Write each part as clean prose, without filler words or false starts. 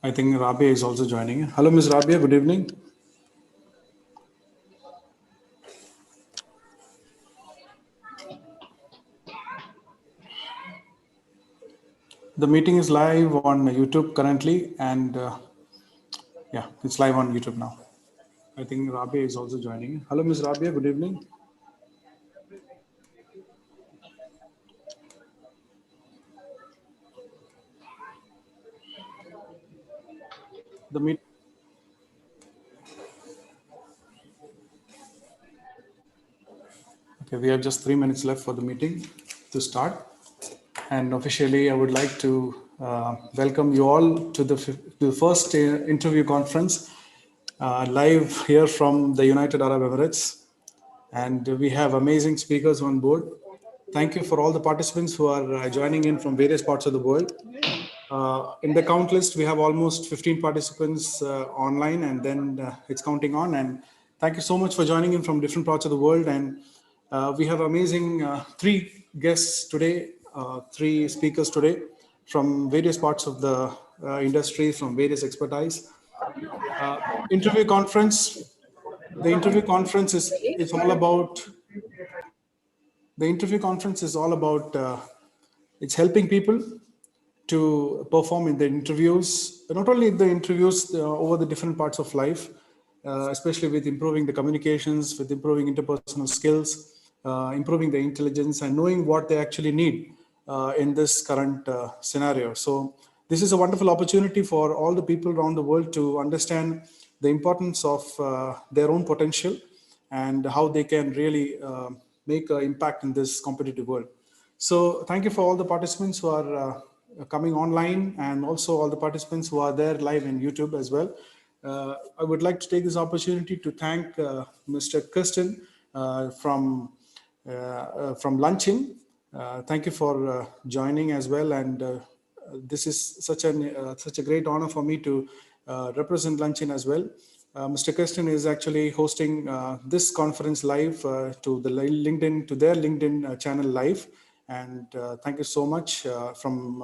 I think Rabia is also joining. Hello, Ms. Rabia. Good evening. The meeting is live on YouTube currently, and yeah, it's live on YouTube now. I think Rabia is also joining. Hello, Ms. Rabia. Good evening. The meet. Okay, we have just 3 minutes left for the meeting to start. And officially, I would like to welcome you all to the first interview conference live here from the United Arab Emirates. And we have amazing speakers on board. Thank you for all the participants who are joining in from various parts of the world. In the count list, we have almost 15 participants online, and then it's counting on. And thank you so much for joining in from different parts of the world. And we have amazing three guests today, three speakers today from various parts of the industry, from various expertise. Interview conference. The interview conference is all about. The interview conference is all about. It's helping people to perform in the interviews, not only in the interviews over the different parts of life, especially with improving the communications, with improving interpersonal skills, improving the intelligence, and knowing what they actually need in this current scenario. So this is a wonderful opportunity for all the people around the world to understand the importance of their own potential and how they can really make an impact in this competitive world. So thank you for all the participants who are coming online, and also all the participants who are there live in YouTube as well. I would like to take this opportunity to thank Mr. Kirsten from Luncheon. Thank you for joining as well, and this is such a great honor for me to represent Luncheon as well. Mr. Kirsten is actually hosting this conference live to their LinkedIn channel live. And thank you so much from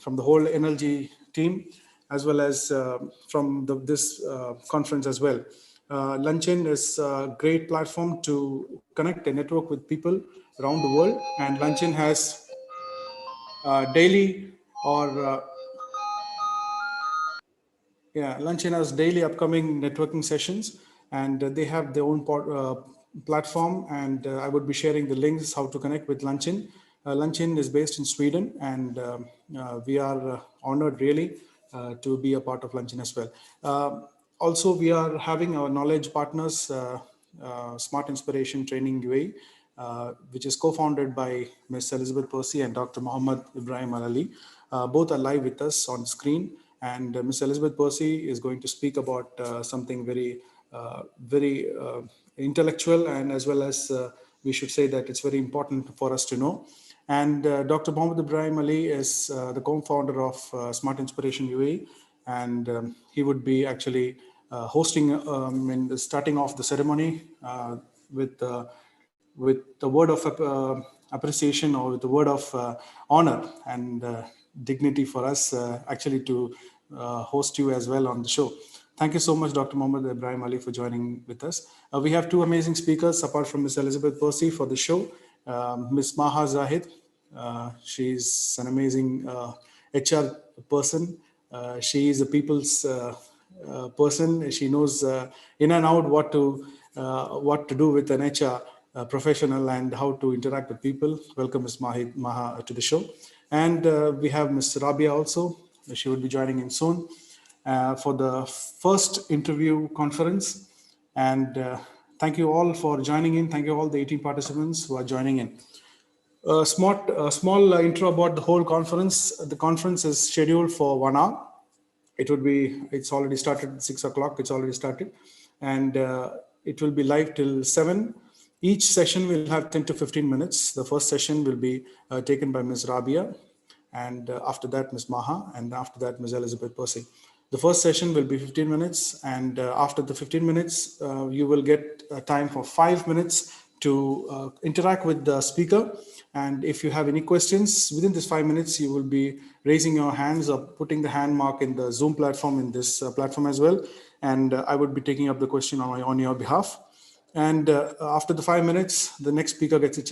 the whole NLG team, as well as from this conference as well. Luncheon is a great platform to connect and network with people around the world, and Luncheon has daily or Luncheon has daily upcoming networking sessions, and they have their own platform, and I would be sharing the links how to connect with Luncheon. Luncheon is based in Sweden, and we are honored really to be a part of Luncheon as well. Also, we are having our knowledge partners, Smart Inspiration Training UAE, which is co-founded by Ms. Elizabeth Percy and Dr. Mohammed Ibrahim Ali. Both are live with us on screen. And Ms. Elizabeth Percy is going to speak about something very intellectual, and as well as we should say that it's very important for us to know. And Dr. Mohammed Ibrahim Ali is the co-founder of Smart Inspiration UAE, and he would be actually hosting and starting off the ceremony with the word of appreciation, or with the word of honor and dignity for us actually to host you as well on the show. Thank you so much, Dr. Mohammed Ibrahim Ali, for joining with us. We have two amazing speakers apart from Ms. Elizabeth Percy for the show. Ms. Maha Zahid, she's an amazing HR person. She is a people's person. She knows in and out what to do with an HR professional and how to interact with people. Welcome, Ms. Maha, to the show. And we have Ms. Rabia also. She will be joining in soon for the first interview conference. And thank you all for joining in. Thank you all the 18 participants who are joining in. Small intro about the whole conference. The conference is scheduled for 1 hour. It's already started at 6 o'clock. It's already started. And it will be live till 7. Each session will have 10 to 15 minutes. The first session will be taken by Ms. Rabia, and after that Ms. Maha, and after that Ms. Elizabeth Percy. The first session will be 15 minutes, and after the 15 minutes, you will get time for 5 minutes to interact with the speaker. And if you have any questions within this 5 minutes, you will be raising your hands or putting the hand mark in the Zoom platform, in this platform as well. And I would be taking up the question on your behalf. And after the 5 minutes, the next speaker gets a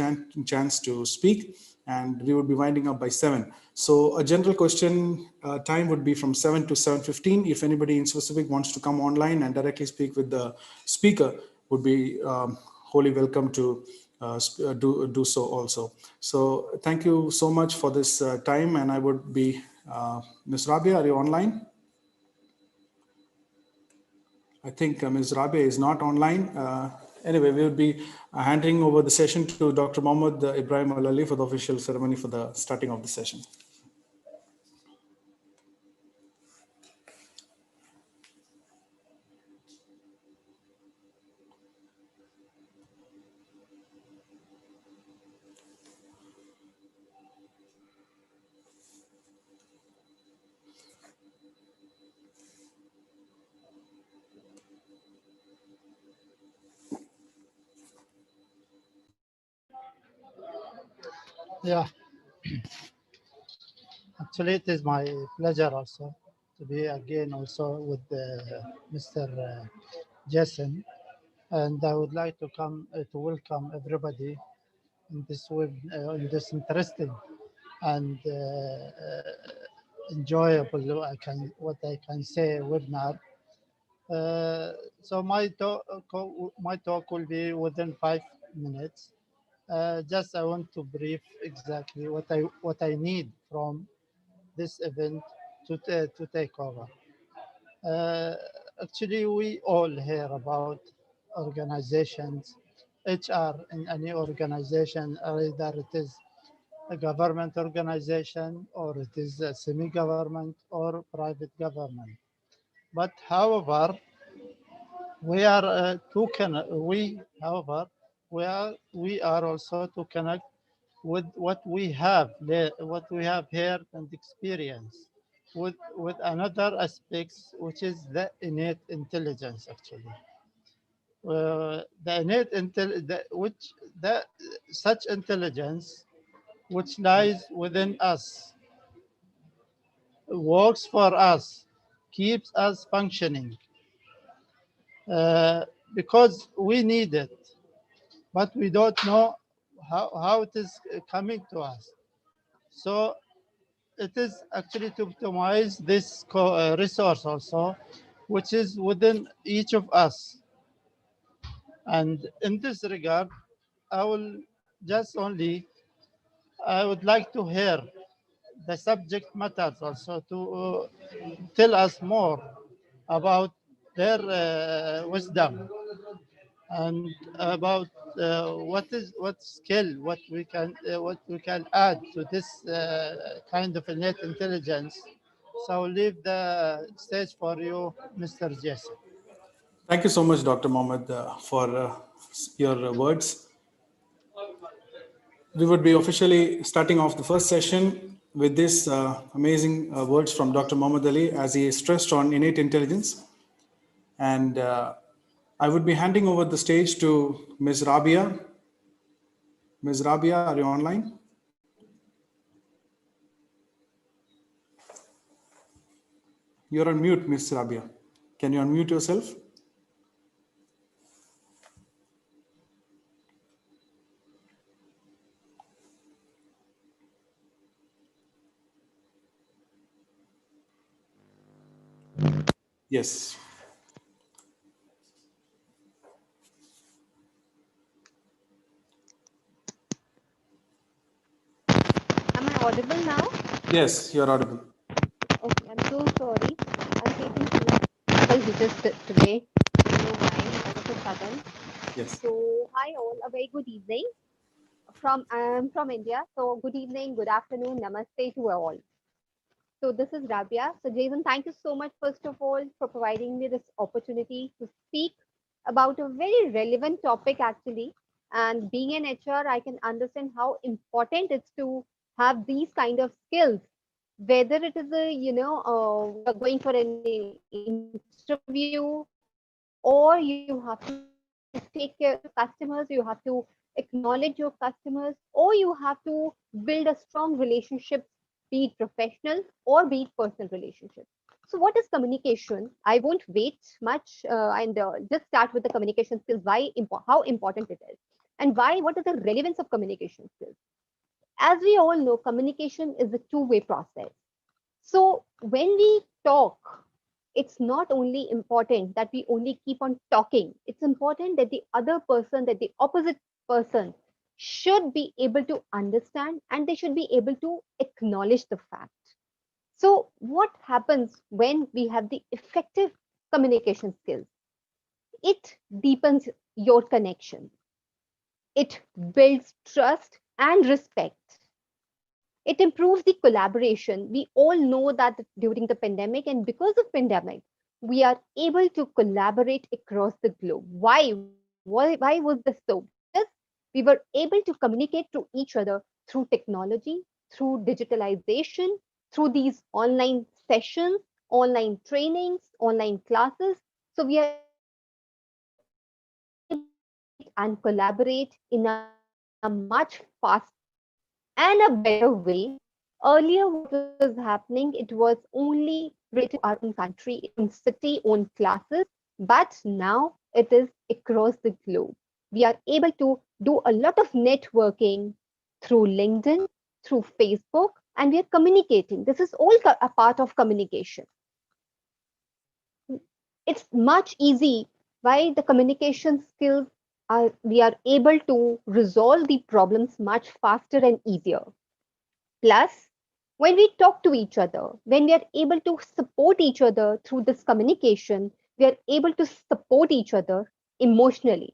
chance to speak, and we would be winding up by 7. So a general question time would be from 7 to 7:15. If anybody in specific wants to come online and directly speak with the speaker, would be wholly welcome to do so also. So thank you so much for this time, and I would be, Ms. Rabia, are you online? I think Ms. Rabia is not online. Anyway, we will be handing over the session to Dr. Mohammed Ibrahim Alali for the official ceremony for the starting of the session. Yeah, actually, it is my pleasure also to be again also with Mr. Jason, and I would like to come to welcome everybody in this in this interesting and enjoyable. What I can say webinar. So my talk will be within 5 minutes. Just I want to brief exactly what I need from this event to take over. Uh, Actually, we all hear about organizations, HR in any organization, either it is a government organization or it is a semi-government or private government. But however, we are we are also to connect with what we have heard and experienced with another aspects, which is the innate intelligence. Actually, the innate intel the, which the such intelligence which lies within us, works for us, keeps us functioning, because we need it, but we don't know how it is coming to us. So it is actually to optimize this resource also, which is within each of us. And in this regard, I will just only, I would like to hear the subject matters also to tell us more about their wisdom and about what skill what we can add to this kind of innate intelligence. So I'll leave the stage for you, Mr. Jason. Thank you so much, Dr. Mohammed, for your words. We would be officially starting off the first session with this amazing words from Dr. Mohammed Ali, as he stressed on innate intelligence. And I would be handing over the stage to Ms. Rabia. Ms. Rabia, are you online? You're on mute, Ms. Rabia. Can you unmute yourself? Yes. Am I audible now? Yes, you're audible. Okay, I'm so sorry. I'm facing some trouble with this today. I don't know why. That was so sudden. Yes. So, hi all. A very good evening. I'm from India. So, good evening, good afternoon, namaste to all. So, this is Rabia. So, Jason, thank you so much, first of all, for providing me this opportunity to speak about a very relevant topic, actually. And being an HR, I can understand how important it's to have these kind of skills, whether it is a you're going for an interview, or you have to take care of customers, you have to acknowledge your customers, or you have to build a strong relationship, be it professional or be it personal relationship. So, what is communication? I won't wait much and just start with the communication skills. How important it is, and why? What is the relevance of communication skills? As we all know, communication is a two-way process. So, when we talk, it's not only important that we only keep on talking. It's important that the other person, that the opposite person should be able to understand and they should be able to acknowledge the fact. So, what happens when we have the effective communication skills? It deepens your connection, it builds trust and respect. It improves the collaboration. We all know that during the pandemic and because of pandemic, we are able to collaborate across the globe. Why was this so? Because we were able to communicate to each other through technology, through digitalization, through these online sessions, online trainings, online classes. So we are able to communicate and collaborate in a much faster and a better way. Earlier, what was happening, it was only related to our own country, its own city, own classes, but now it is across the globe. We are able to do a lot of networking through LinkedIn, through Facebook, and we are communicating. This is all a part of communication. It's much easy why the communication skills are we are able to resolve the problems much faster and easier. Plus, when we talk to each other, when we are able to support each other through this communication, we are able to support each other emotionally.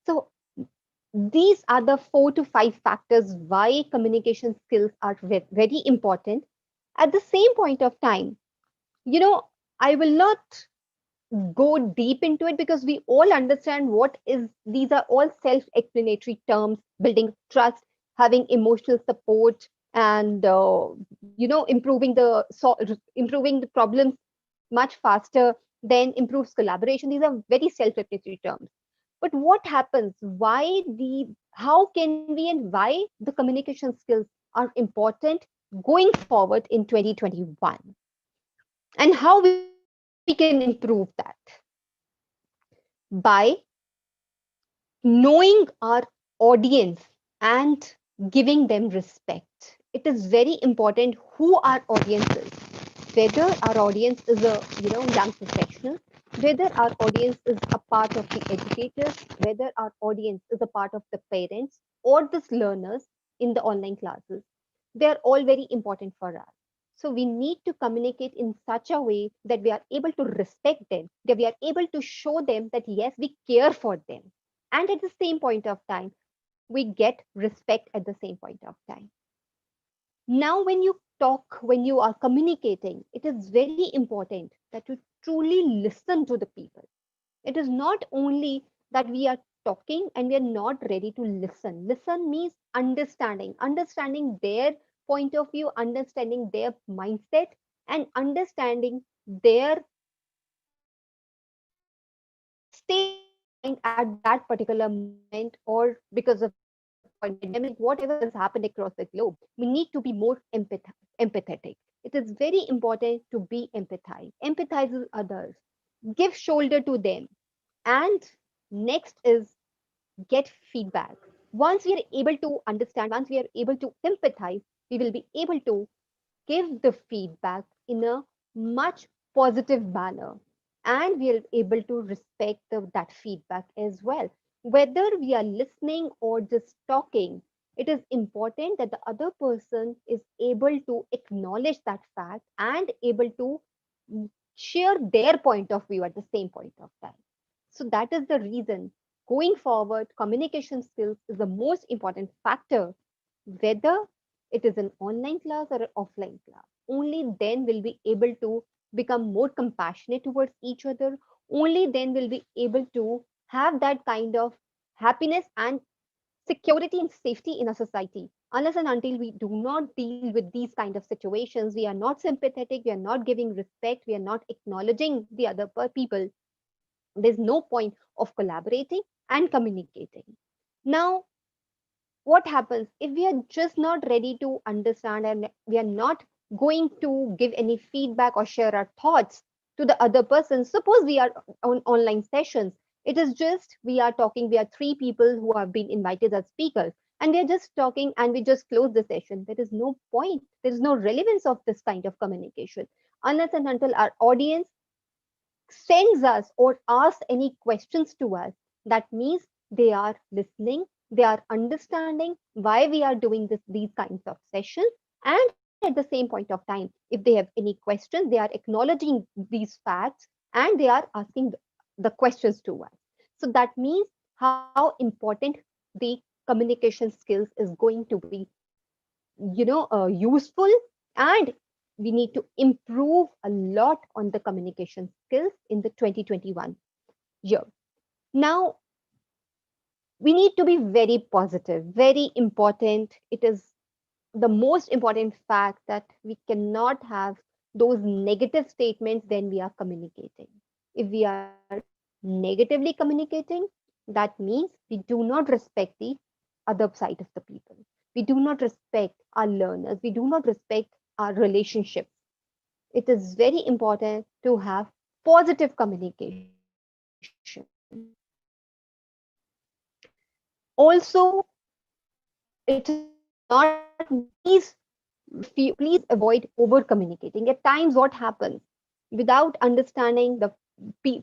So, these are the 4 to 5 factors why communication skills are very important. At the same point of time, you know, I will not go deep into it because we all understand what is these are all self-explanatory terms: building trust, having emotional support, and improving the problems much faster, then improves collaboration. These are very self-explanatory terms. But what happens? How can we, and why the communication skills are important going forward in 2021, and how we can improve that? By knowing our audience and giving them respect. It is very important who our audience is. Whether our audience is a young professional, whether our audience is a part of the educators, whether our audience is a part of the parents or the learners in the online classes, they are all very important for us. So we need to communicate in such a way that we are able to respect them, that we are able to show them that yes, we care for them. And at the same point of time, we get respect at the same point of time. Now, when you talk, when you are communicating, it is very important that you truly listen to the people. It is not only that we are talking and we are not ready to listen. Listen means understanding their point of view, understanding their mindset, and understanding their state of mind at that particular moment, or because of pandemic, whatever has happened across the globe. We need to be more empathetic. It is very important to be empathize with others, give shoulder to them. And next is get feedback. Once we are able to understand, once we are able to empathize, we will be able to give the feedback in a much positive manner, and we are able to respect that feedback as well. Whether we are listening or just talking, it is important that the other person is able to acknowledge that fact and able to share their point of view at the same point of time. So that is the reason going forward, communication skills is the most important factor, whether it is an online class or an offline class. Only then will we able to become more compassionate towards each other. Only then will we able to have that kind of happiness and security and safety in a society. Unless and until we do not deal with these kind of situations, we are not sympathetic, we are not giving respect, we are not acknowledging the other people, there's no point of collaborating and communicating. Now, what happens if we are just not ready to understand and we are not going to give any feedback or share our thoughts to the other person? Suppose we are on online sessions. It is just we are talking, we are three people who have been invited as speakers, and we are just talking and we just close the session. There is no point, there is no relevance of this kind of communication unless and until our audience sends us or asks any questions to us. That means they are listening, they are understanding why we are doing these kinds of sessions. And at the same point of time, if they have any questions, they are acknowledging these facts and they are asking the questions to us. So that means how important the communication skills is going to be, useful, and we need to improve a lot on the communication skills in the 2021 year. Now, we need to be very positive, very important. It is the most important fact that we cannot have those negative statements when we are communicating. If we are negatively communicating, that means we do not respect the other side of the people. We do not respect our learners. We do not respect our relationships. It is very important to have positive communication. Also, it is not please please avoid over communicating. At times, what happens without understanding the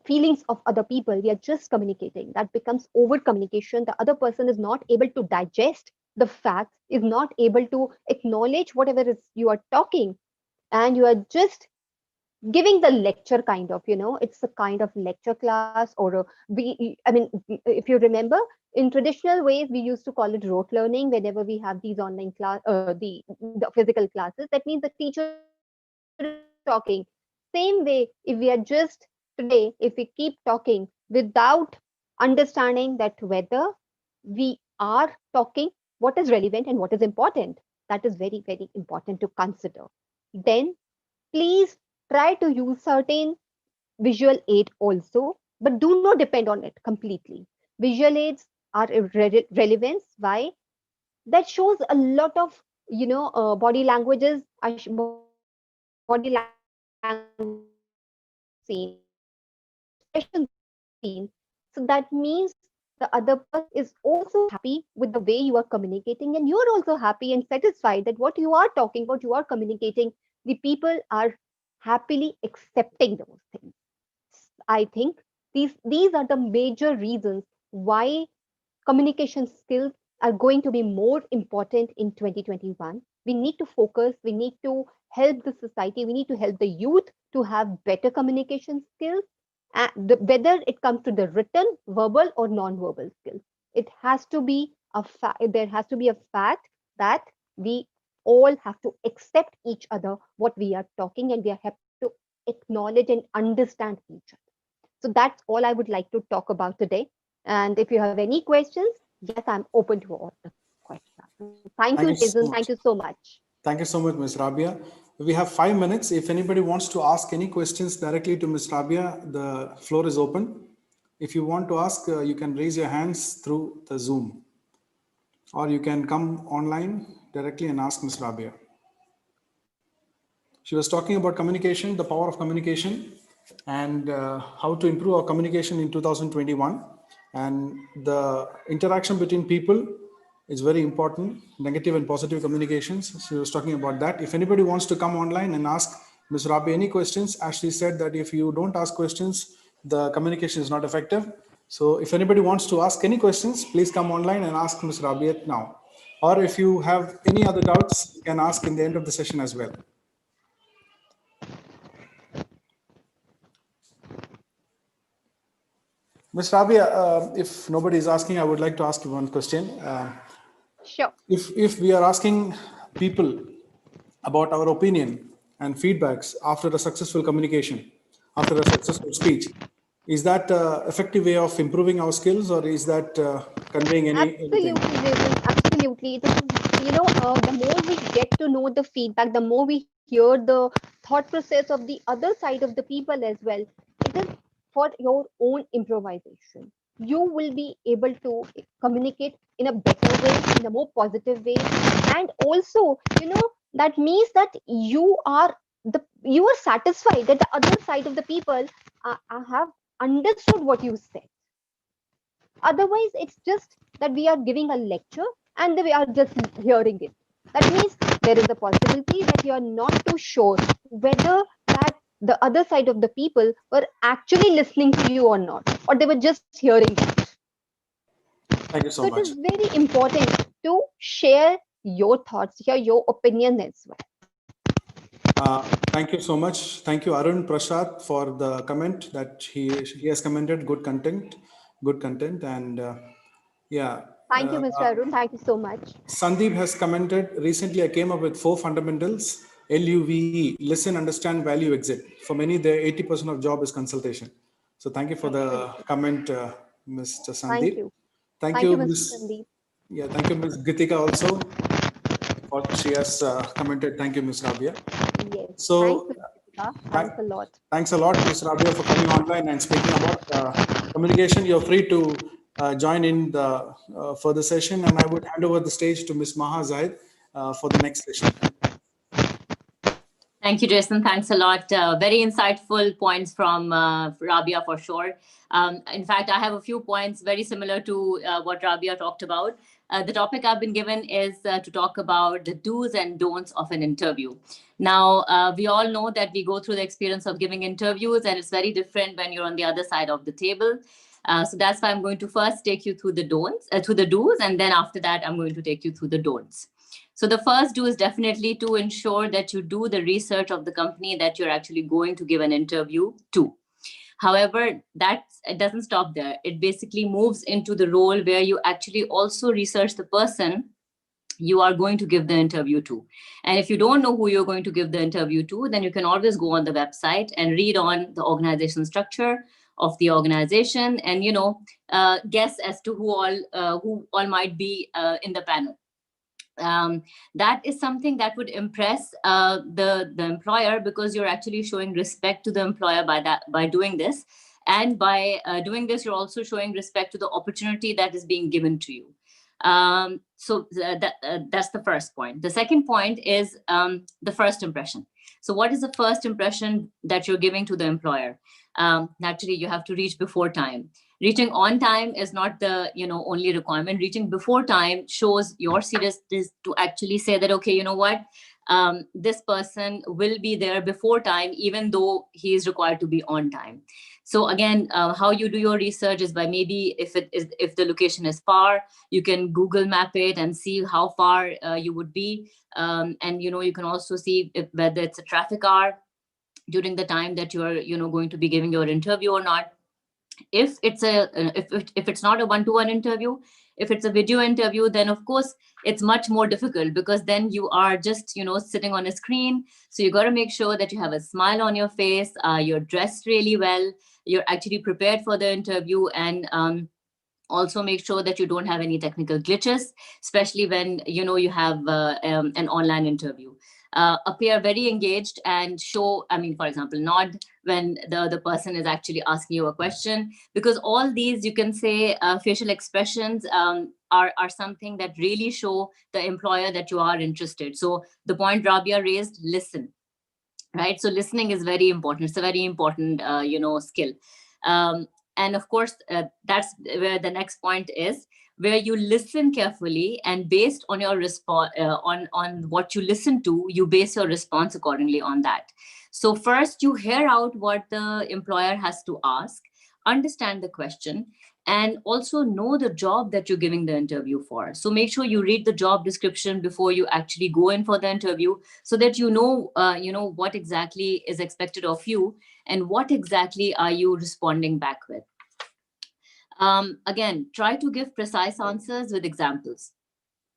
feelings of other people, we are just communicating. That becomes over communication. The other person is not able to digest the facts, is not able to acknowledge whatever is you are talking, and you are just giving the lecture kind of, it's a kind of lecture class, or I mean, if you remember, in traditional ways we used to call it rote learning whenever we have these online class, the physical classes. That means the teacher is talking. Same way, if we are just today, if we keep talking without understanding that whether we are talking what is relevant and what is important, that is very, very important to consider. Then please try to use certain visual aid also, but do not depend on it completely. Visual aids are relevance. Why? That shows a lot of, body languages, body languages are seen, expressions are seen. So that means the other person is also happy with the way you are communicating, and you're also happy and satisfied that what you are talking, what you are communicating, the people are happily accepting those things. I think these are the major reasons why communication skills are going to be more important in 2021. We need to focus, we need to help the society, we need to help the youth to have better communication skills, whether it comes to the written, verbal, or non-verbal skills. It has to be there has to be a fact that we all have to accept each other, what we are talking, and we have to acknowledge and understand each other. So that's all I would like to talk about today. And if you have any questions, yes, I'm open to all the questions. Thank you, Thank you Jason. so Thank much. you so much. Thank you so much, Ms. Rabia. We have 5 minutes. If anybody wants to ask any questions directly to Ms. Rabia, the floor is open. If you want to ask, you can raise your hands through the Zoom, or you can come online directly and ask Ms. Rabia. She was talking about communication, the power of communication, and how to improve our communication in 2021. And the interaction between people is very important, negative and positive communications. She was talking about that. If anybody wants to come online and ask Ms. Rabi any questions, as she said that if you don't ask questions, the communication is not effective. So if anybody wants to ask any questions, please come online and ask Ms. Rabi now. Or if you have any other doubts, you can ask in the end of the session as well. Ms. Rabia, if nobody is asking, I would like to ask you one question. Sure. If we are asking people about our opinion and feedbacks after a successful communication, after a successful speech, is that effective way of improving our skills, or is that conveying anything? Absolutely, Jason. Absolutely. This is, the more we get to know the feedback, the more we hear the thought process of the other side of the people as well. It is for your own improvisation. you will be able to communicate in a better way, in a more positive way. And also, that means that you are satisfied that the other side of the people have understood what you said. Otherwise, it's just that we are giving a lecture and we are just hearing it. That means there is a possibility that you are not too sure whether that the other side of the people were actually listening to you or not, or they were just hearing it. Thank you So so it is much. very important to share your thoughts, share your opinion as well. Thank you so much. Thank you, Arun Prasad, for the comment that he has commented. Good content, and yeah. Thank you, Mr. Arun. Thank you so much. Sandeep has commented recently. I came up with 4 fundamentals: LUVE, listen, understand, value, exit. For many, the 80% of job is consultation. So thank you for the Absolutely. comment, Mr. Thank Sandeep. you. Thank Thank you, you, Mr. Miss. Sandeep. Yeah, thank you, Miss Gitika, also. What she has commented. Thank you, Miss Rabia. Yes. Thanks, So, Mr. Deepika. thank, Thanks a lot. thanks a lot, Ms. Rabia, for coming online and speaking about communication. You're free to join in the further session, and I would hand over the stage to Ms. Maha Zahid for the next session. Thank you, Jason. Thanks a lot. Very insightful points from Rabia for sure. In fact, I have a few points very similar to what Rabia talked about. The topic I've been given is to talk about the do's and don'ts of an interview. Now, we all know that we go through the experience of giving interviews, and it's very different when you're on the other side of the table. So that's why I'm going to first take you through the don'ts, through the do's, and then after that, I'm going to take you through the don'ts. So the first do is definitely to ensure that you do the research of the company that you're actually going to give an interview to. However, it doesn't stop there. It basically moves into the role where you actually also research the person you are going to give the interview to. And if you don't know who you're going to give the interview to, then you can always go on the website and read on the organization structure of the organization, and guess as to who all might be in the panel. That is something that would impress the employer, because you're actually showing respect to the employer by doing this, and by doing this you're also showing respect to the opportunity that is being given to you. That's the first point. The second point is the first impression. So what is the first impression that you're giving to the employer? Naturally, you have to reach before time. Reaching on time is not the only requirement. Reaching before time shows your seriousness to actually say that, okay, you know what, this person will be there before time, even though he is required to be on time. So again, how you do your research is by, maybe if the location is far, you can Google map it and see how far you would be, and you can also see whether it's a traffic hour during the time that you are going to be giving your interview or not. If it's not a one-to-one interview, if it's a video interview, then of course it's much more difficult, because then you are just sitting on a screen. So you got to make sure that you have a smile on your face, you're dressed really well, you're actually prepared for the interview, and also make sure that you don't have any technical glitches, especially when you have an online interview. Appear very engaged and show, for example, nod when the person is actually asking you a question, because all these, you can say, facial expressions are something that really show the employer that you are interested. So the point Rabia raised, listen, right? So listening is very important. It's a very important skill. And of course, that's where the next point is, where you listen carefully, and based on your response, on what you listen to, you base your response accordingly on that. So first, you hear out what the employer has to ask, understand the question, and also know the job that you're giving the interview for. So make sure you read the job description before you actually go in for the interview, so that you know what exactly is expected of you, and what exactly are you responding back with. Again, try to give precise answers with examples.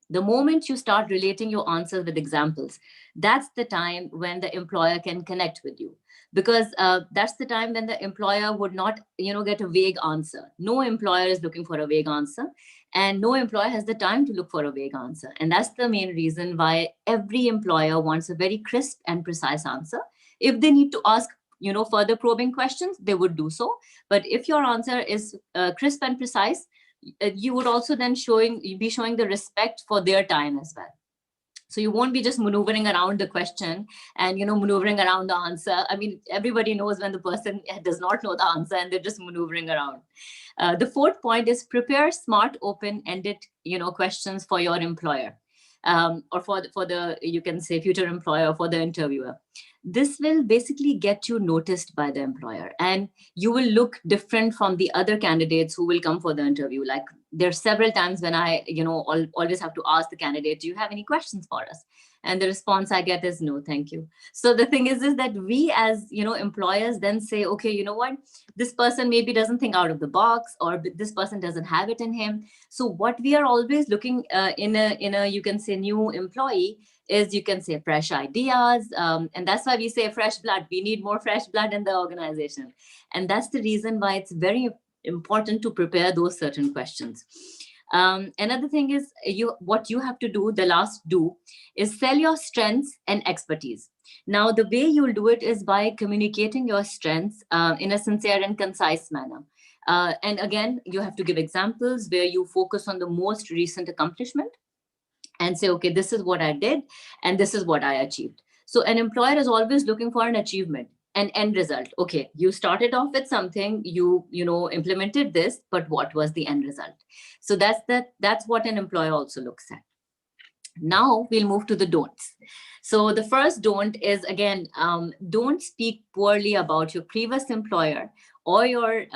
The moment you start relating your answers with examples, that's the time when the employer can connect with you, because that's the time when the employer would not get a vague answer. No employer is looking for a vague answer, and no employer has the time to look for a vague answer. And that's the main reason why every employer wants a very crisp and precise answer. If they need to ask further probing questions, they would do so. But if your answer is crisp and precise, you would also then be showing the respect for their time as well. So you won't be just maneuvering around the question and, maneuvering around the answer. I mean, everybody knows when the person does not know the answer and they're just maneuvering around. The fourth point is prepare smart, open-ended, questions for your employer, or for the, you can say, future employer, or for the interviewer. This will basically get you noticed by the employer, and you will look different from the other candidates who will come for the interview. Like, there's several times when I, always have to ask the candidate, do you have any questions for us? And the response I get is no, thank you. So the thing is that we as, employers then say, okay, you know what, this person maybe doesn't think out of the box, or this person doesn't have it in him. So what we are always looking in a, you can say, new employee is, you can say, fresh ideas. And that's why we say fresh blood. We need more fresh blood in the organization. And that's the reason why it's very important to prepare those certain questions. Another thing is, what you have to do, the last do, is sell your strengths and expertise. Now, the way you'll do it is by communicating your strengths in a sincere and concise manner. And again, you have to give examples where you focus on the most recent accomplishment and say, okay, this is what I did and this is what I achieved. So an employer is always looking for an achievement, an end result. Okay, you started off with something, you implemented this, but what was the end result? So that's what an employer also looks at. Now we'll move to the don'ts. So the first don't is, again, don't speak poorly about your previous employer or your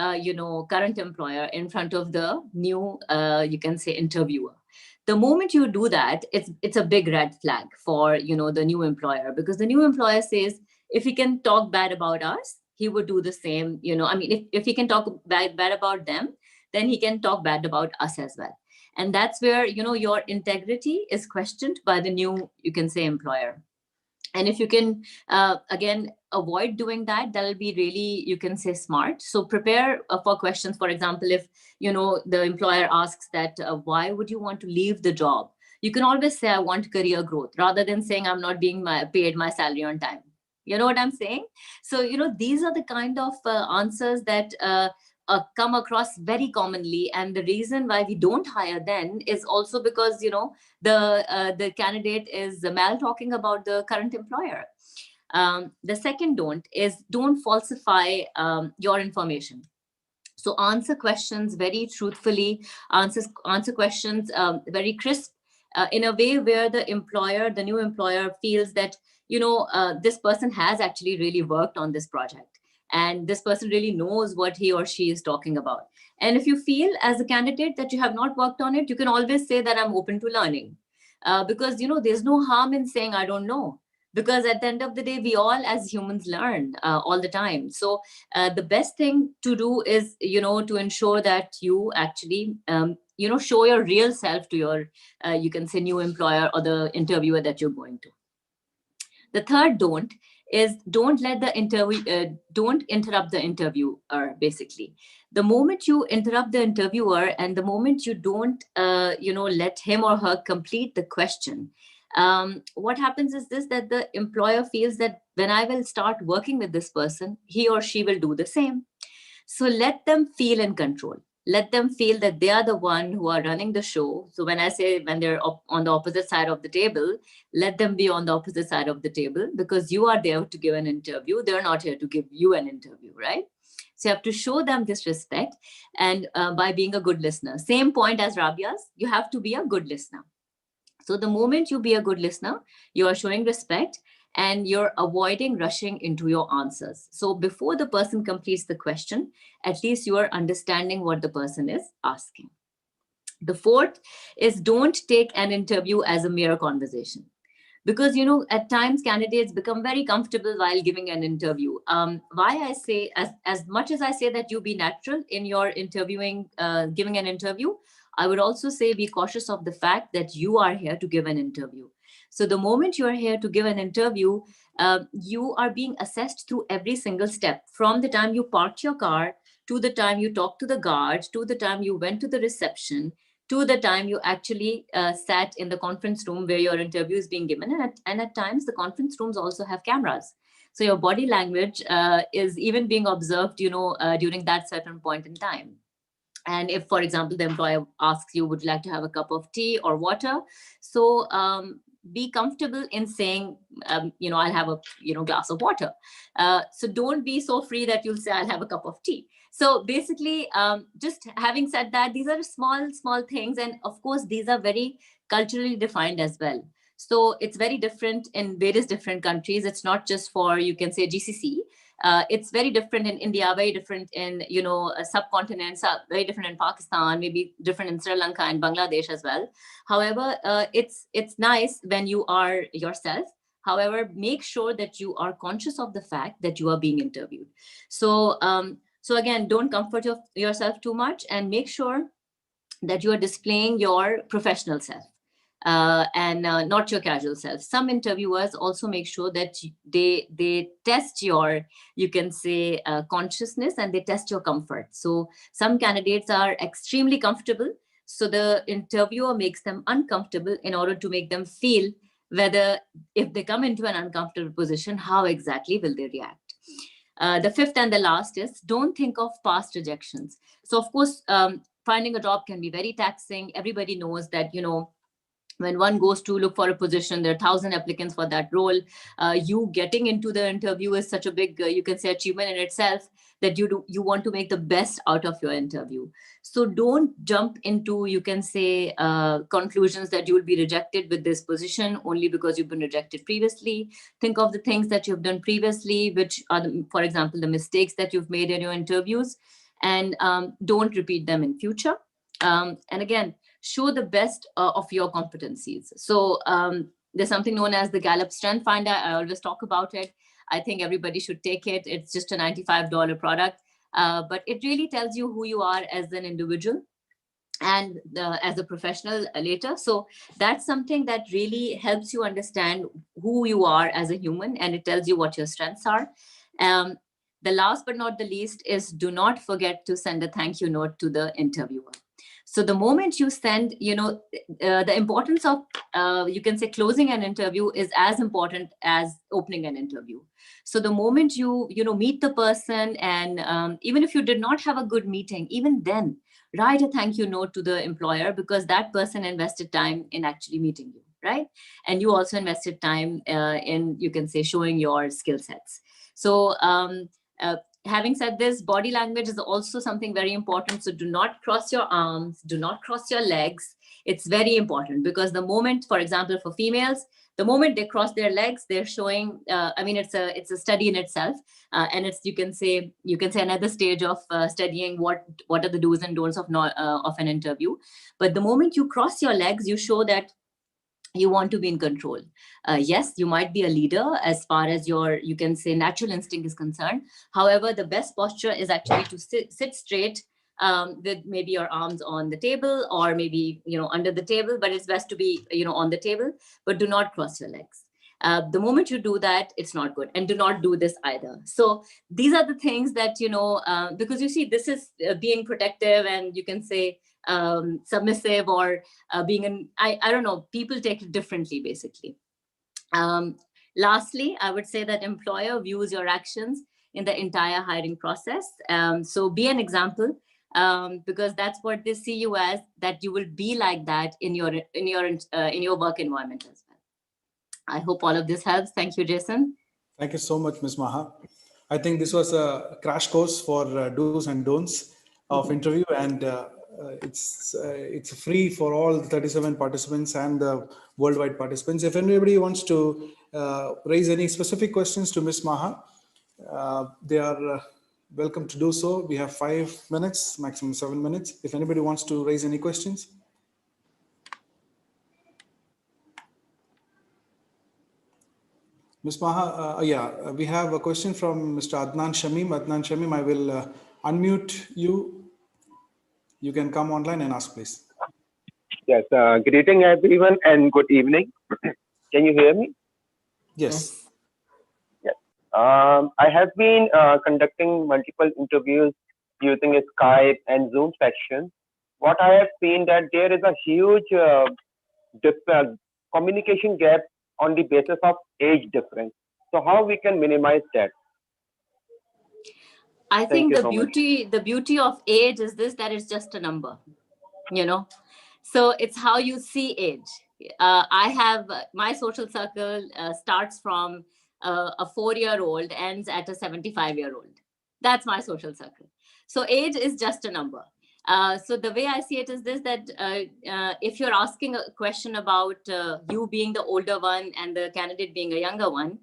current employer in front of the new you can say interviewer. The moment you do that, it's a big red flag for the new employer, because the new employer says, if he can talk bad about us, he would do the same. I mean, if he can talk bad about them, then he can talk bad about us as well. And that's where your integrity is questioned by the new, you can say, employer. And if you can again avoid doing that, that'll be really, you can say, smart. So prepare for questions. For example, if the employer asks that why would you want to leave the job, you can always say, I want career growth, rather than saying I'm not being paid my salary on time. You know what I'm saying? So these are the kind of answers that come across very commonly, and the reason why we don't hire then is also because the candidate is mal talking about the current employer. The second don't falsify your information. So answer questions very truthfully, answer questions very crisp, in a way where the new employer feels that this person has actually really worked on this project, and this person really knows what he or she is talking about. And if you feel as a candidate that you have not worked on it, you can always say that I'm open to learning, because there's no harm in saying I don't know, because at the end of the day, we all as humans learn all the time. So the best thing to do is to ensure that you actually show your real self to your you can say new employer or the interviewer that you're going to. The third don't is don't interrupt the interviewer. Basically, the moment you interrupt the interviewer and the moment you don't let him or her complete the question, what happens is this, that the employer feels that when I will start working with this person, he or she will do the same. So let them feel in control. Let them feel that they are the one who are running the show. So when I say when they're on the opposite side of the table, let them be on the opposite side of the table, because you are there to give an interview. They're not here to give you an interview, right? So you have to show them this respect, and by being a good listener. Same point as Rabia's, you have to be a good listener. So the moment you be a good listener, you are showing respect and you're avoiding rushing into your answers. So before the person completes the question, at least you are understanding what the person is asking. The fourth is don't take an interview as a mere conversation. Because, at times candidates become very comfortable while giving an interview. Why I say, as much as I say that you be natural in your interviewing, giving an interview, I would also say be cautious of the fact that you are here to give an interview. So the moment you are here to give an interview, you are being assessed through every single step, from the time you parked your car, to the time you talked to the guard, to the time you went to the reception, to the time you actually sat in the conference room where your interview is being given. And at times, the conference rooms also have cameras. So your body language is even being observed, during that certain point in time. And if, for example, the employer asks you, would you like to have a cup of tea or water? So be comfortable in saying, I'll have a glass of water. So don't be so free that you'll say, I'll have a cup of tea. So basically, just having said that, these are small things. And of course, these are very culturally defined as well. So it's very different in various different countries. It's not just for, you can say, GCC. It's very different in India, very different in, subcontinents, very different in Pakistan, maybe different in Sri Lanka and Bangladesh as well. However, it's nice when you are yourself. However, make sure that you are conscious of the fact that you are being interviewed. So again, don't comfort yourself too much, and make sure that you are displaying your professional self. And not your casual self. Some interviewers also make sure that they test your, you can say, consciousness, and they test your comfort. So some candidates are extremely comfortable. So the interviewer makes them uncomfortable in order to make them feel whether, if they come into an uncomfortable position, how exactly will they react. The fifth and the last is, don't think of past rejections. So of course, finding a job can be very taxing. Everybody knows that, when one goes to look for a position, there are 1,000 applicants for that role. You getting into the interview is such a big, you can say, achievement in itself, that you want to make the best out of your interview. So don't jump into, you can say, conclusions that you will be rejected with this position only because you've been rejected previously. Think of the things that you've done previously, which are, for example, the mistakes that you've made in your interviews, and don't repeat them in future. And again, show the best of your competencies. So there's something known as the Gallup Strength Finder. I always talk about it. I think everybody should take it. It's just a $95 product, but it really tells you who you are as an individual and as a professional later. So that's something that really helps you understand who you are as a human, and it tells you what your strengths are. The last but not the least is, do not forget to send a thank you note to the interviewer. So the moment you send, the importance of, you can say, closing an interview is as important as opening an interview. So the moment you meet the person, and even if you did not have a good meeting, even then, write a thank you note to the employer, because that person invested time in actually meeting you, right? And you also invested time in, you can say, showing your skill sets. So having said this, body language is also something very important. So do not cross your arms, do not cross your legs. It's very important, because the moment, for example, for females, the moment they cross their legs, they're showing, it's a study in itself. And it's, you can say another stage of studying what are the do's and don'ts of an interview. But the moment you cross your legs, you show that you want to be in control. Yes, you might be a leader as far as your, you can say, natural instinct is concerned. However, the best posture is actually to sit straight, with maybe your arms on the table, or maybe, under the table, but it's best to be, on the table, but do not cross your legs. The moment you do that, it's not good. And do not do this either. So these are the things that, because you see, this is being protective, and you can say submissive, or being I don't know, people take it differently, basically. Lastly, I would say that employer views your actions in the entire hiring process. So be an example, because that's what they see you as, that you will be like that in your work environment as well. I hope all of this helps. Thank you, Jason. Thank you so much, Ms. Maha. I think this was a crash course for do's and don'ts of interview, and it's free for all 37 participants and the worldwide participants. If anybody wants to raise any specific questions to Ms. Maha, they are welcome to do so. We have 5 minutes, maximum 7 minutes. If anybody wants to raise any questions. Ms. Maha, we have a question from Mr. Adnan Shamim. Adnan Shamim, I will unmute you. You can come online and ask, please. Yes, greeting everyone and good evening. Can you hear me? Yes. Yes. I have been conducting multiple interviews using Skype and Zoom sessions. what I have seen that there is a huge communication gap on the basis of age difference. So how we can minimize that? I Thank think you so much. the beauty of age is this, that it's just a number, you know. So it's how you see age. I have my social circle starts from a 4-year-old, ends at a 75-year-old. That's my social circle. So age is just a number. So the way I see it is this, that if you're asking a question about you being the older one and the candidate being a younger one,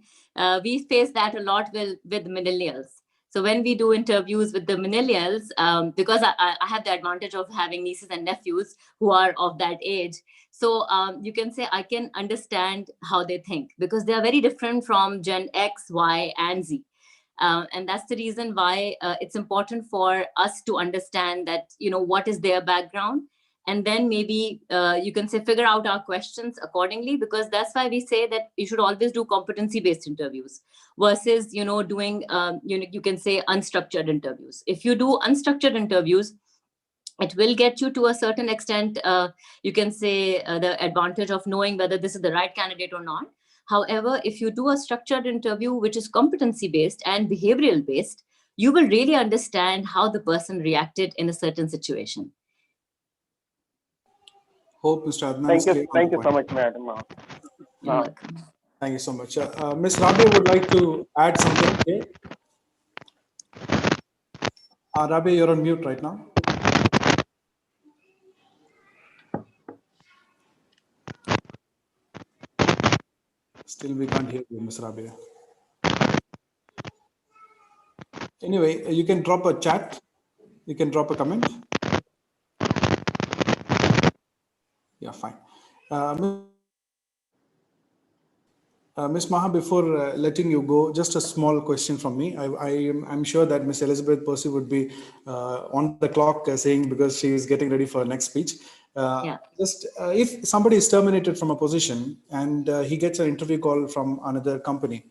we face that a lot with millennials. So when we do interviews with the millennials, because I have the advantage of having nieces and nephews who are of that age. So you can say I can understand how they think, because they are very different from Gen X, Y, and Z. And that's the reason why it's important for us to understand that, what is their background. And then maybe you can say figure out our questions accordingly, because that's why we say that you should always do competency-based interviews versus, doing, you can say unstructured interviews. If you do unstructured interviews, it will get you to a certain extent, you can say the advantage of knowing whether this is the right candidate or not. However, if you do a structured interview, which is competency based and behavioral based, you will really understand how the person reacted in a certain situation. Hope Mr. Adnan is clear on Thank the you so point. much, madam. You're welcome. Thank you so much. Ms. Rabia would like to add something here. Rabia, you're on mute right now. Still, we can't hear you, Ms. Rabia. Anyway, you can drop a chat. You can drop a comment. Yeah, fine. Ms. Maha, before letting you go, just a small question from me. I'm sure that Ms. Elizabeth Percy would be on the clock saying, because she is getting ready for her next speech. Just if somebody is terminated from a position and he gets an interview call from another company,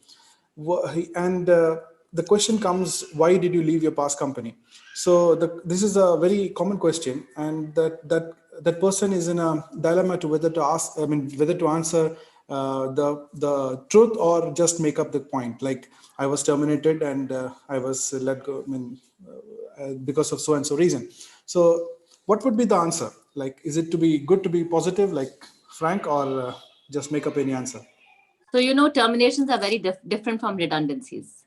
and the question comes, why did you leave your past company? So this is a very common question, and that person is in a dilemma to whether to answer the truth or just make up the point, like I was terminated and I was let go, because of so and so reason. So what would be the answer? Like, is it to be good to be positive, like frank, or just make up any answer? So, terminations are very different from redundancies.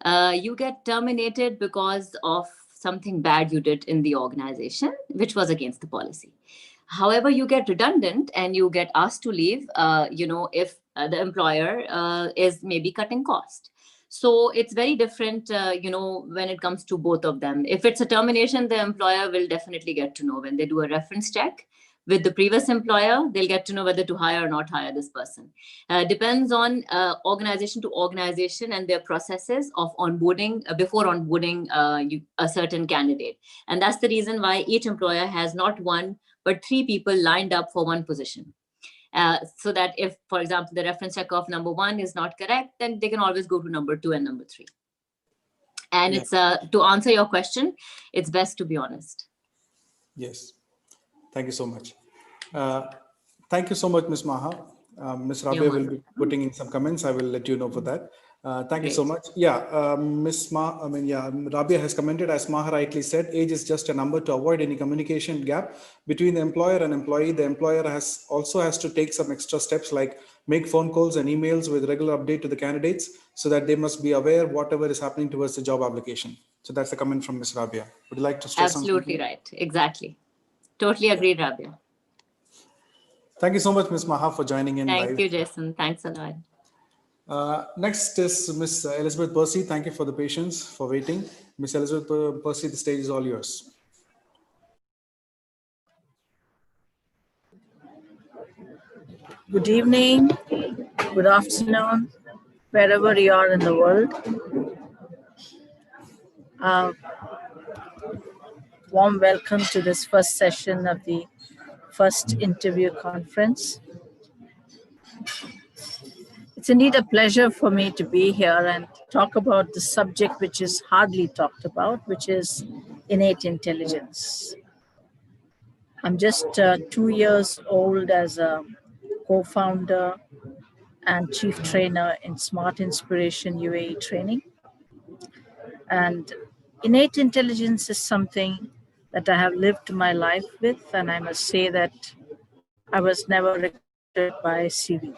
You get terminated because of something bad you did in the organization, which was against the policy. However, you get redundant and you get asked to leave, if the employer is maybe cutting cost. So it's very different, when it comes to both of them. If it's a termination, the employer will definitely get to know when they do a reference check with the previous employer, they'll get to know whether to hire or not hire this person. Depends on organization to organization and their processes of onboarding, before onboarding a certain candidate. And that's the reason why each employer has not one, but 3 people lined up for one position. So that if, for example, the reference check of number 1 is not correct, then they can always go to number 2 and number 3. And it's to answer your question, it's best to be honest. Yes. Thank you so much. Thank you so much, Ms. Maha. Ms. Rabia will be putting in some comments. I will let you know for that. Thank you so much. Yeah, Rabia has commented, as Maha rightly said, age is just a number to avoid any communication gap between the employer and employee. The employer also has to take some extra steps, like make phone calls and emails with regular update to the candidates, so that they must be aware whatever is happening towards the job application. So that's a comment from Ms. Rabia. Would you like to stress something? Absolutely right. Exactly. Totally agreed, Rabia. Thank you so much, Ms. Maha, for joining in live. Thank you, Jason. Thanks a lot. Next is Ms. Elizabeth Percy. Thank you for the patience, for waiting. Ms. Elizabeth Percy, the stage is all yours. Good evening, good afternoon, wherever you are in the world. Warm welcome to this first session of the first interview conference. It's indeed a pleasure for me to be here and talk about the subject which is hardly talked about, which is innate intelligence. I'm just 2 years old as a co-founder and chief trainer in Smart Inspiration UAE training. And innate intelligence is something that I have lived my life with, and I must say that I was never recruited by CV.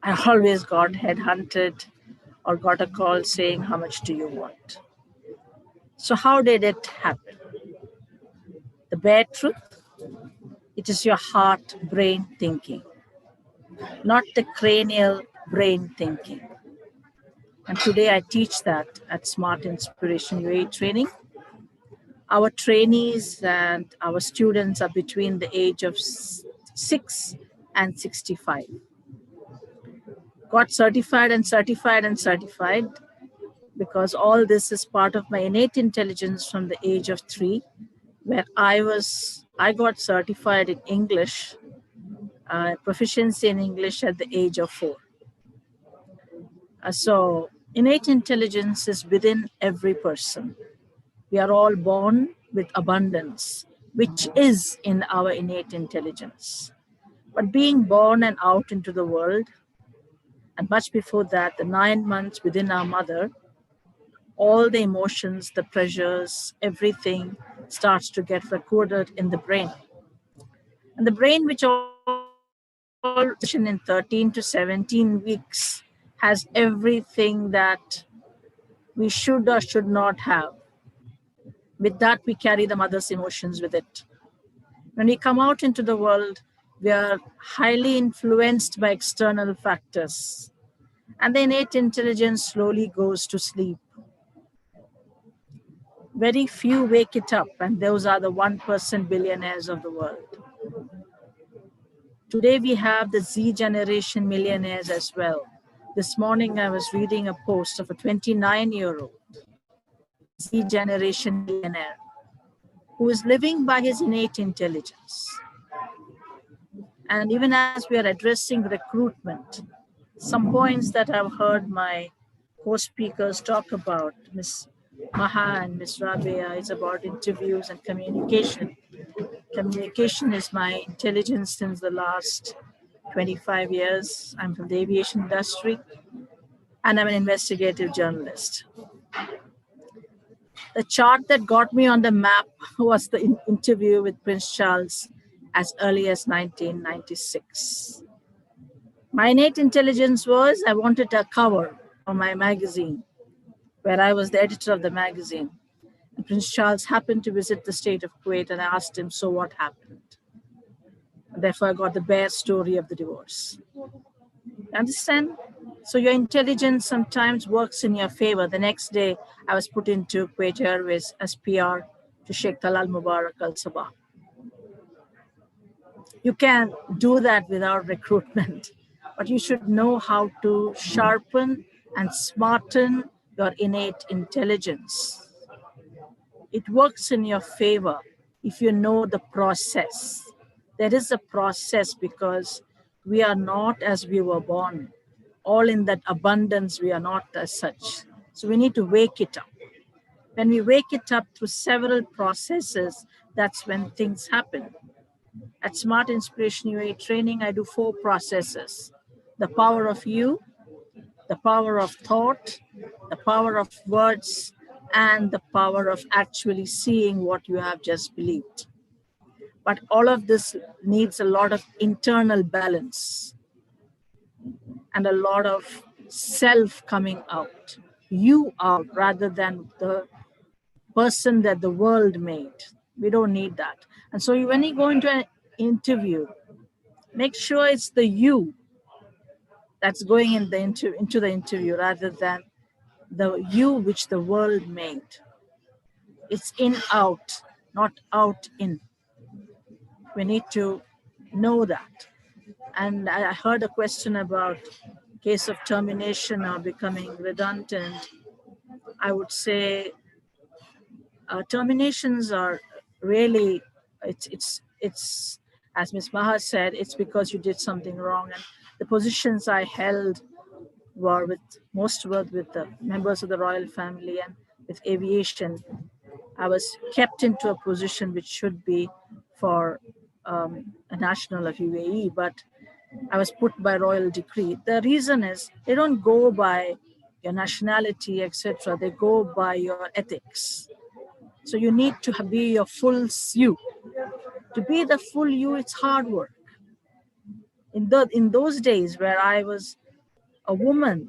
I always got headhunted or got a call saying, "How much do you want?" So, how did it happen? The bare truth, it is your heart brain thinking, not the cranial brain thinking. And today I teach that at Smart Inspiration UAE training. Our trainees and our students are between the age of 6 and 65. Got certified and certified and certified because all this is part of my innate intelligence from the age of 3, where I got certified in English, proficiency in English at the age of 4. So innate intelligence is within every person. We are all born with abundance, which is in our innate intelligence. But being born and out into the world, and much before that, the 9 months within our mother, all the emotions, the pressures, everything starts to get recorded in the brain. And the brain, which all in 13 to 17 weeks, has everything that we should or should not have. With that, we carry the mother's emotions with it. When we come out into the world, we are highly influenced by external factors, and the innate intelligence slowly goes to sleep. Very few wake it up, and those are the 1% billionaires of the world. Today, we have the Z generation millionaires as well. This morning, I was reading a post of a 29-year-old Z generation millionaire who is living by his innate intelligence. And even as we are addressing recruitment, some points that I've heard my co-speakers talk about, Ms. Maha and Ms. Rabia, is about interviews and communication. Communication is my intelligence since the last 25 years. I'm from the aviation industry, and I'm an investigative journalist. The chart that got me on the map was the interview with Prince Charles as early as 1996. My innate intelligence was I wanted a cover for my magazine, where I was the editor of the magazine. And Prince Charles happened to visit the state of Kuwait, and I asked him, "So what happened?" And therefore, I got the bare story of the divorce. Understand? So your intelligence sometimes works in your favor. The next day, I was put into Kuwait Airways as PR to Sheikh Talal Mubarak Al Sabah. You can do that without recruitment, but you should know how to sharpen and smarten your innate intelligence. It works in your favor if you know the process. There is a process because we are not as we were born. All in that abundance, we are not as such. So we need to wake it up. When we wake it up through several processes, that's when things happen. At Smart Inspiration UAE training, I do 4 processes: the power of you, the power of thought, the power of words, and the power of actually seeing what you have just believed. But all of this needs a lot of internal balance and a lot of self coming out, you out, rather than the person that the world made. We don't need that. And so when you go into an interview, make sure it's the you that's going in into the interview rather than the you which the world made. It's in out, not out in. We need to know that. And I heard a question about case of termination or becoming redundant. I would say terminations are really, it's as Ms. Maha said, it's because you did something wrong. And the positions I held were with the members of the royal family and with aviation. I was kept into a position which should be for a national of UAE, but I was put by royal decree. The reason is they don't go by your nationality, etc. They go by your ethics. So you need to be your full you. To be the full you, it's hard work. In those days where I was a woman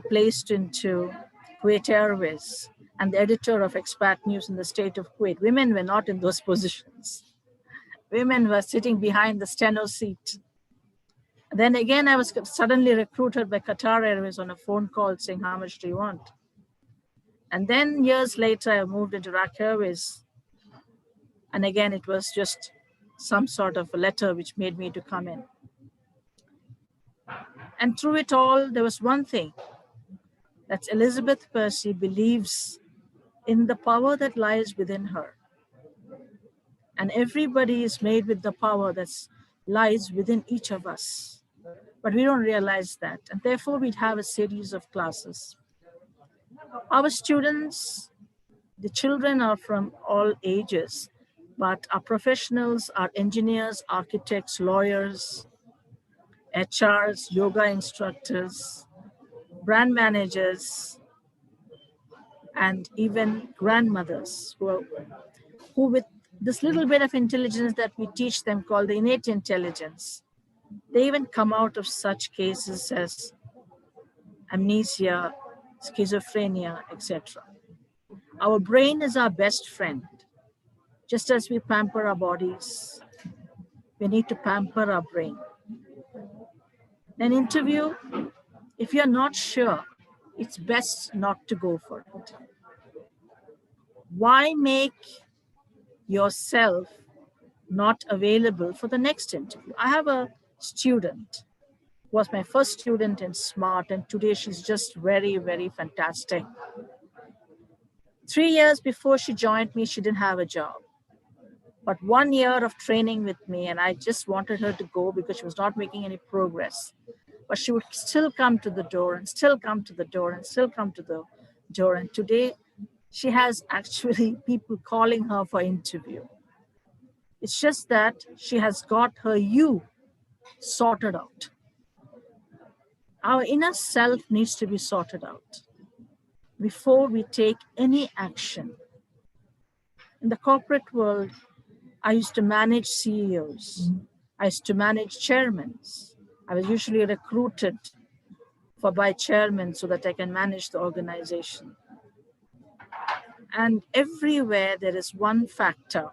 placed into Kuwait Airways and the editor of Expat News in the state of Kuwait, women were not in those positions. Women were sitting behind the steno seat. Then again, I was suddenly recruited by Qatar Airways on a phone call saying, how much do you want? And then years later, I moved into Iraq Airways. And again, it was just some sort of a letter which made me to come in. And through it all, there was one thing, that Elizabeth Percy believes in the power that lies within her. And everybody is made with the power that lies within each of us. But we don't realize that. And therefore, we'd have a series of classes. Our students, the children are from all ages, but our professionals are engineers, architects, lawyers, HRs, yoga instructors, brand managers, and even grandmothers who with this little bit of intelligence that we teach them called the innate intelligence, they even come out of such cases as amnesia, schizophrenia, etc. Our brain is our best friend. Just as we pamper our bodies, we need to pamper our brain. An interview, if you're not sure, it's best not to go for it. Why make yourself not available for the next interview? I have a student who was my first student in SMART, and today she's just very, very fantastic. 3 years before she joined me, she didn't have a job. But 1 year of training with me, and I just wanted her to go because she was not making any progress. But she would still come to the door and still come to the door and still come to the door. And today, she has actually people calling her for interview. It's just that she has got her you sorted out. Our inner self needs to be sorted out before we take any action. In the corporate world, I used to manage CEOs. I used to manage chairmen. I was usually recruited by chairmen so that I can manage the organization. And everywhere there is one factor.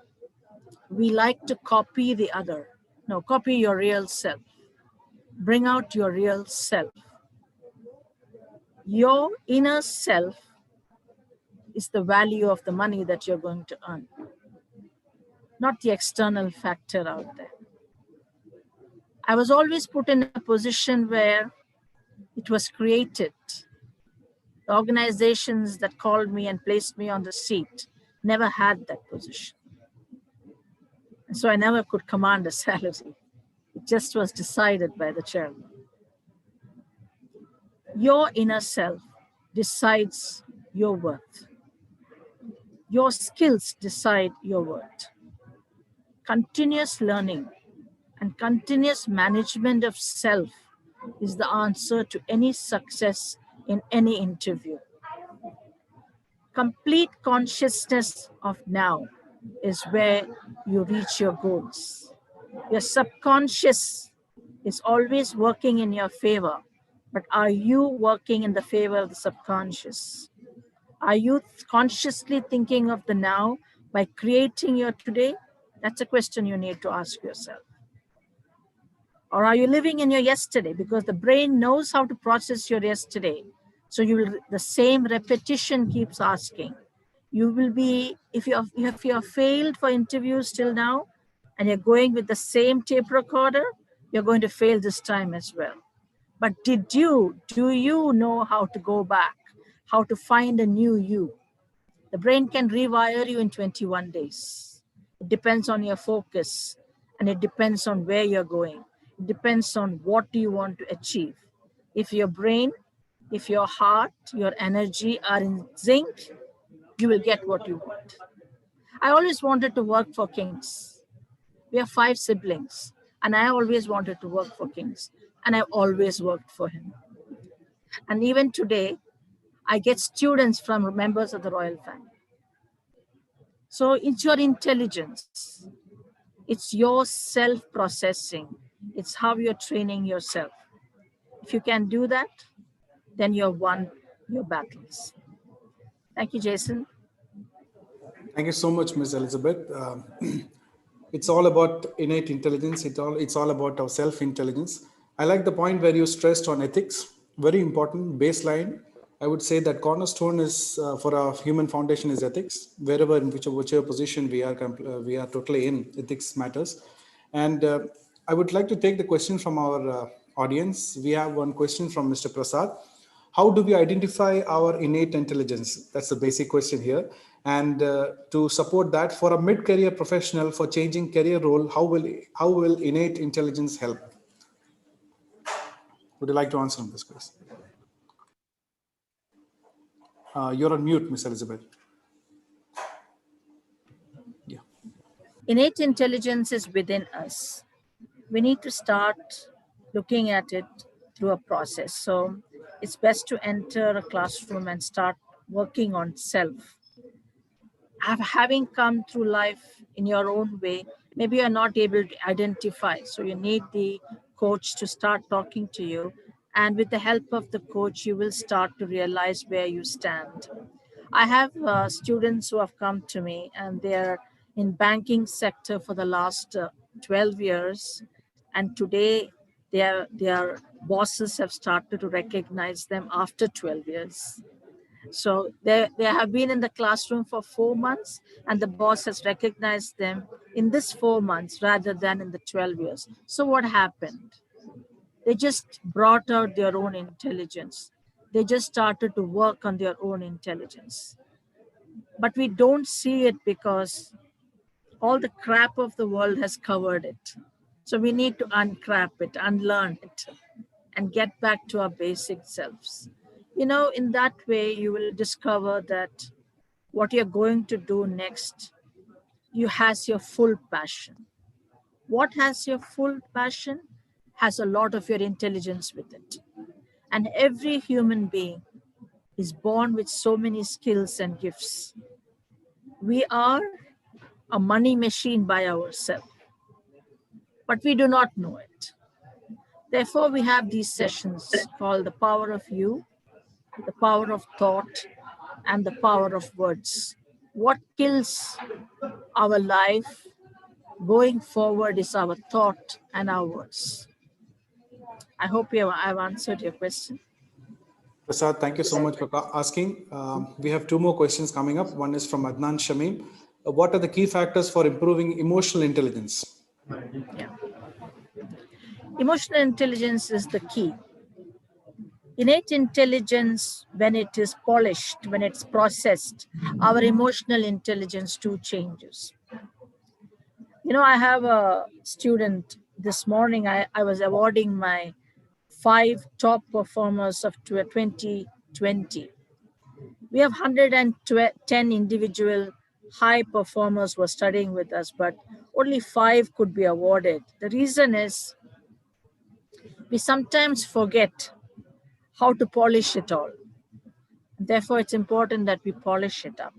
We like to copy the other. No, copy your real self. Bring out your real self. Your inner self is the value of the money that you're going to earn, not the external factor out there. I was always put in a position where it was created. The organizations that called me and placed me on the seat never had that position. And so I never could command a salary. It just was decided by the chairman. Your inner self decides your worth. Your skills decide your worth. Continuous learning and continuous management of self is the answer to any success in any interview. Complete consciousness of now is where you reach your goals. Your subconscious is always working in your favor, but are you working in the favor of the subconscious? Are you consciously thinking of the now by creating your today? That's a question you need to ask yourself. Or are you living in your yesterday? Because the brain knows how to process your yesterday. So the same repetition keeps asking. You will be, if you have failed for interviews till now, and you're going with the same tape recorder, you're going to fail this time as well. But do you know how to go back, how to find a new you? The brain can rewire you in 21 days. It depends on your focus, and it depends on where you're going. It depends on what do you want to achieve. If your brain, if your heart, your energy are in sync, you will get what you want. I always wanted to work for Kings. We have 5 siblings, and I always wanted to work for Kings, and I've always worked for him. And even today, I get students from members of the royal family. So it's your intelligence, it's your self-processing, it's how you're training yourself. If you can do that, then you've won your battles. Thank you, Jason. Thank you so much, Ms. Elizabeth. It's all about innate intelligence. It's all about our self-intelligence. I like the point where you stressed on ethics. Very important baseline. I would say that cornerstone is for our human foundation is ethics. Wherever in whichever position we are totally in, ethics matters. And I would like to take the question from our audience. We have one question from Mr. Prasad. How do we identify our innate intelligence? That's the basic question here. And to support that, for a mid-career professional for changing career role, how will innate intelligence help? Would you like to answer on this question? You're on mute, Miss Elizabeth. Yeah. Innate intelligence is within us. We need to start looking at it through a process. So it's best to enter a classroom and start working on self. Having come through life in your own way, maybe you're not able to identify. So you need the coach to start talking to you. And with the help of the coach, you will start to realize where you stand. I have students who have come to me and they're in banking sector for the last 12 years. And today their bosses have started to recognize them after 12 years. So they have been in the classroom for 4 months and the boss has recognized them in this 4 months rather than in the 12 years. So what happened? They just brought out their own intelligence. They just started to work on their own intelligence. But we don't see it because all the crap of the world has covered it. So we need to uncrap it, unlearn it, and get back to our basic selves. In that way, you will discover that what you're going to do next, you has your full passion. What has your full passion has a lot of your intelligence with it. And every human being is born with so many skills and gifts. We are a money machine by ourselves, but we do not know it. Therefore, we have these sessions called the power of you, the power of thought, and the power of words. What kills our life going forward is our thought and our words. I hope I've answered your question. Prasad, thank you so much for asking. We have 2 more questions coming up. One is from Adnan Shamim. What are the key factors for improving emotional intelligence? Yeah. Emotional intelligence is the key. Innate intelligence, when it is polished, when it's processed, our emotional intelligence too changes. I have a student this morning, I was awarding my 5 top performers of 2020. We have 110 individual high performers who are studying with us, but only 5 could be awarded. The reason is we sometimes forget how to polish it all. Therefore, it's important that we polish it up.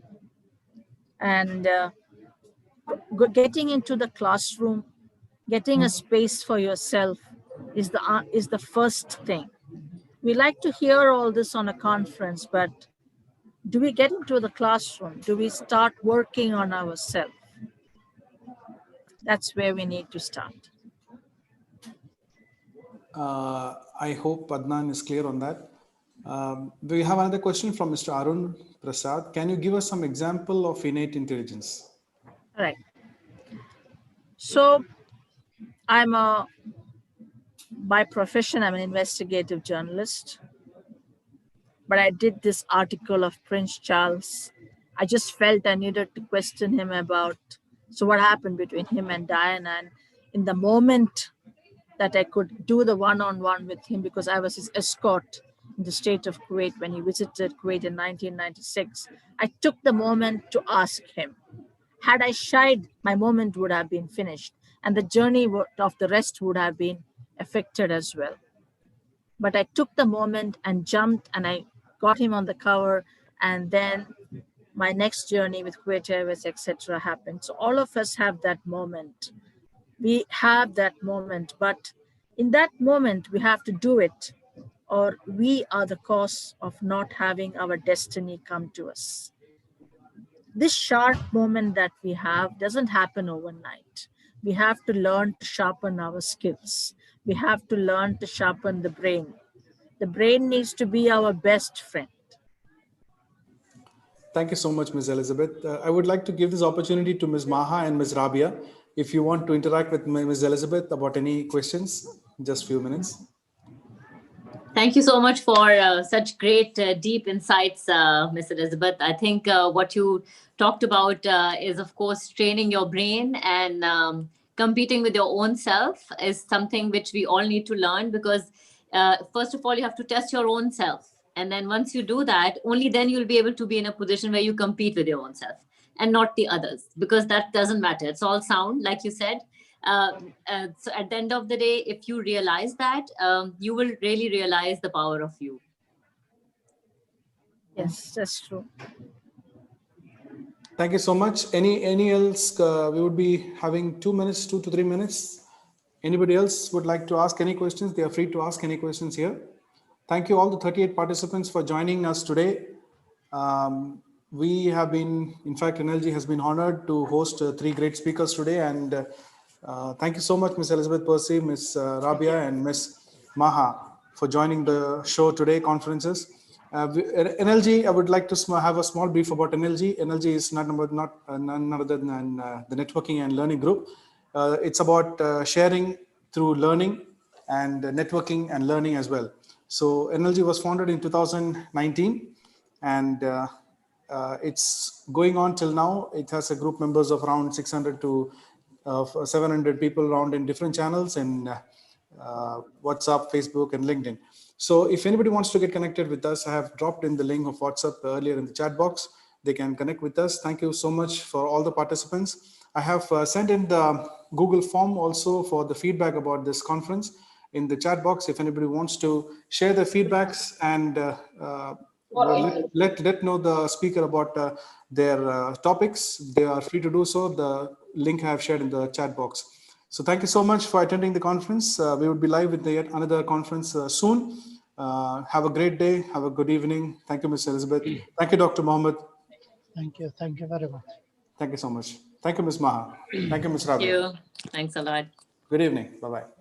And getting into the classroom, getting a space for yourself is the first thing. We like to hear all this on a conference, but do we get into the classroom? Do we start working on ourselves? That's where we need to start. I hope Adnan is clear on that. We have another question from Mr. Arun Prasad. Can you give us some example of innate intelligence? All right. So by profession, I'm an investigative journalist. But I did this article of Prince Charles. I just felt I needed to question him about, so what happened between him and Diana. And in the moment that I could do the one-on-one with him, because I was his escort in the state of Kuwait when he visited Kuwait in 1996, I took the moment to ask him, Had I shied, my moment would have been finished, and the journey of the rest would have been affected as well. But I took the moment and jumped, and I got him on the cover, and then my next journey with creatives, etc. happened. So all of us have that moment. We have that moment, but in that moment, we have to do it, or we are the cause of not having our destiny come to us. This sharp moment that we have doesn't happen overnight. We have to learn to sharpen our skills. We have to learn to sharpen the brain. The brain needs to be our best friend. Thank you so much, Ms. Elizabeth. I would like to give this opportunity to Ms. Maha and Ms. Rabia. If you want to interact with Ms. Elizabeth about any questions, just a few minutes. Thank you so much for such great, deep insights, Ms. Elizabeth. I think what you talked about is, of course, training your brain and competing with your own self is something which we all need to learn because, first of all, you have to test your own self. And then once you do that, only then you'll be able to be in a position where you compete with your own self and not the others, because that doesn't matter. It's all sound, like you said. So at the end of the day, if you realize that, you will really realize the power of you. Yes, that's true. Thank you so much. Any else? We would be having 2 minutes, 2 to 3 minutes. Anybody else would like to ask any questions? They are free to ask any questions here. Thank you all the 38 participants for joining us today. We have been, in fact, NLG has been honored to host 3 great speakers today. And thank you so much, Ms. Elizabeth Percy, Ms. Rabia, and Ms. Maha for joining the show today, conferences. NLG, I would like to have a small brief about NLG. NLG is none other than the Networking and Learning Group. It's about sharing through learning and networking and learning as well. So NLG was founded in 2019 and it's going on till now. It has a group members of around 600 to 700 people around in different channels in WhatsApp, Facebook, and LinkedIn. So if anybody wants to get connected with us, I have dropped in the link of WhatsApp earlier in the chat box. They can connect with us. Thank you so much for all the participants. I have sent in the Google form also for the feedback about this conference in the chat box. If anybody wants to share their feedbacks and let know the speaker about their topics, they are free to do so. The link I have shared in the chat box. So thank you so much for attending the conference. We will be live with yet another conference soon. Have a great day. Have a good evening. Thank you, Ms. Elizabeth. Thank you, Dr. Mohammed. Thank you. Thank you very much. Thank you so much. Thank you, Ms. Maha. Thank you, Ms. Rabia. Thank you. Thanks a lot. Good evening. Bye-bye.